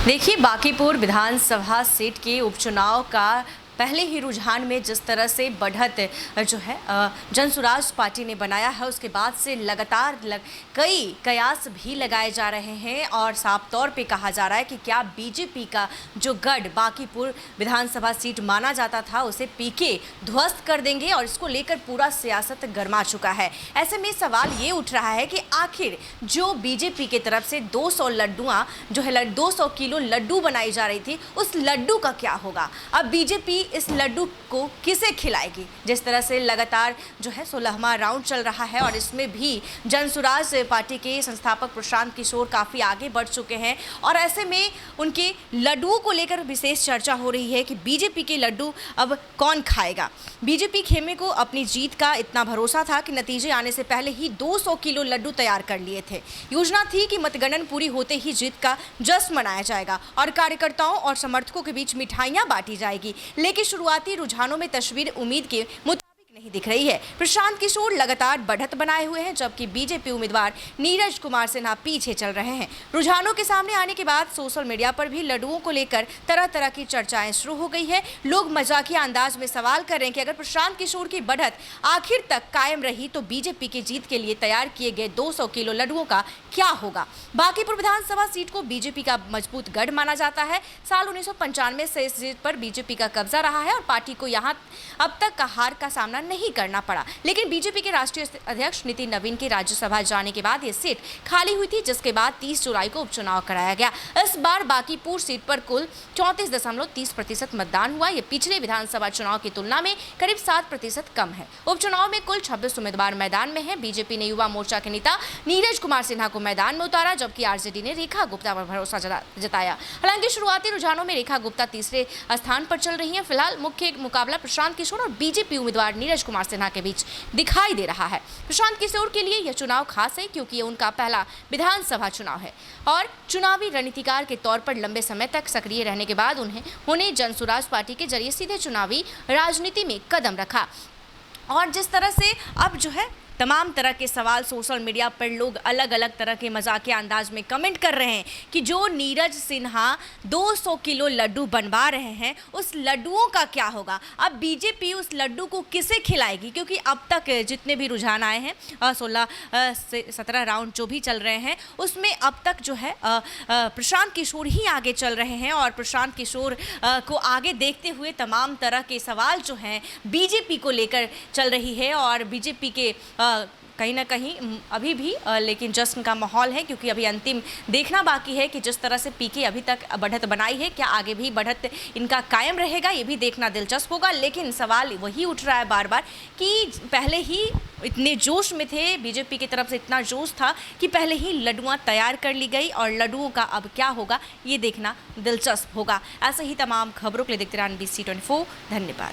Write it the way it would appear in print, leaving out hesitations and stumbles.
देखिए, बांकीपुर विधानसभा सीट के उपचुनाव का पहले ही रुझान में जिस तरह से बढ़त जो है जनसुराज पार्टी ने बनाया है, उसके बाद से लगातार कई कयास भी लगाए जा रहे हैं और साफ तौर पे कहा जा रहा है कि क्या बीजेपी का जो गढ़ बांकीपुर विधानसभा सीट माना जाता था उसे पीके ध्वस्त कर देंगे और इसको लेकर पूरा सियासत गर्मा चुका है। ऐसे में सवाल ये उठ रहा है कि आखिर जो बीजेपी की तरफ से 200 लड्डुआं जो है 200 किलो लड्डू बनाई जा रही थी, उस लड्डू का क्या होगा। अब बीजेपी इस लड्डू को किसे खिलाएगी। जिस तरह से लगातार जो है 16वां राउंड चल रहा है और इसमें भी जनसुराज पार्टी के संस्थापक प्रशांत किशोर काफ़ी आगे बढ़ चुके हैं और ऐसे में उनके लड्डुओं को लेकर विशेष चर्चा हो रही है कि बीजेपी के लड्डू अब कौन खाएगा। बीजेपी खेमे को अपनी जीत का इतना भरोसा था कि नतीजे आने से पहले ही 200 किलो लड्डू तैयार कर लिए थे। योजना थी कि मतगणना पूरी होते ही जीत का जश्न मनाया जाएगा और कार्यकर्ताओं और समर्थकों के बीच मिठाइयां बांटी जाएगी। लेकिन शुरुआती रुझानों में तस्वीर उम्मीद के मुताबिक नहीं दिख रही है। प्रशांत किशोर लगातार बढ़त बनाए हुए हैं, जबकि बीजेपी उम्मीदवार नीरज कुमार सिन्हा पीछे चल रहे हैं। रुझानों के सामने आने के बाद सोशल मीडिया पर भी लड्डुओं को लेकर तरह तरह की चर्चाएं शुरू हो गई है। लोग मजाकिया अंदाज में सवाल कर रहे हैं कि अगर प्रशांत किशोर की बढ़त आखिर तक कायम रही तो बीजेपी की जीत के लिए तैयार किए गए 200 किलो लड्डुओं का क्या होगा। बांकीपुर विधानसभा सीट को बीजेपी का मजबूत गढ़ माना जाता है। साल 1995 से इस सीट पर बीजेपी का कब्जा रहा है और पार्टी को यहां अब तक का हार का सामना नहीं करना पड़ा। लेकिन बीजेपी के राष्ट्रीय अध्यक्ष नितिन नवीन के राज्यसभा जाने के बाद यह सीट खाली हुई थी, जिसके बाद 30 जुलाई को उपचुनाव कराया गया। इस बार बांकीपुर सीट पर कुल 34.30% मतदान हुआ। यह पिछले विधानसभा चुनाव की तुलना में करीब 7% कम है। उपचुनाव में कुल 26 उम्मीदवार मैदान में हैं। बीजेपी ने युवा मोर्चा के नेता नीरज कुमार सिन्हा को मैदान में उतारा, जबकि आरजेडी ने रेखा गुप्ता पर भरोसा जताया। हालांकि शुरुआती रुझानों में रेखा गुप्ता तीसरे स्थान पर चल रही है। फिलहाल मुख्य मुकाबला प्रशांत किशोर और बीजेपी उम्मीदवार नीरज कुमार सिन्हा के बीच दिखाई दे रहा है। प्रशांत किशोर के लिए यह चुनाव खास है क्योंकि ये उनका पहला विधानसभा चुनाव है और चुनावी रणनीतिकार के तौर पर लंबे समय तक सक्रिय रहने के बाद उन्हें जनसुराज पार्टी के जरिए सीधे चुनावी राजनीति में कदम रखा। और जिस तरह से अब जो है तमाम तरह के सवाल सोशल मीडिया पर लोग अलग अलग तरह के मजाकिया अंदाज में कमेंट कर रहे हैं कि जो नीरज सिन्हा 200 किलो लड्डू बनवा रहे हैं उस लड्डुओं का क्या होगा। अब बीजेपी उस लड्डू को किसे खिलाएगी, क्योंकि अब तक जितने भी रुझान आए हैं 16 से 17 राउंड जो भी चल रहे हैं उसमें अब तक जो है प्रशांत किशोर ही आगे चल रहे हैं और प्रशांत किशोर को आगे देखते हुए तमाम तरह के सवाल जो हैं बीजेपी को लेकर चल रही है और बीजेपी के कहीं ना कहीं अभी भी लेकिन जश्न का माहौल है, क्योंकि अभी अंतिम देखना बाकी है कि जिस तरह से पीके अभी तक बढ़त बनाई है, क्या आगे भी बढ़त इनका कायम रहेगा, ये भी देखना दिलचस्प होगा। लेकिन सवाल वही उठ रहा है बार बार कि पहले ही इतने जोश में थे, बीजेपी की तरफ से इतना जोश था कि पहले ही लड्डुआं तैयार कर ली गई और लड्डुओं का अब क्या होगा ये देखना दिलचस्प होगा। ऐसे ही तमाम खबरों के लिए देखते रहिए NBC 24। धन्यवाद।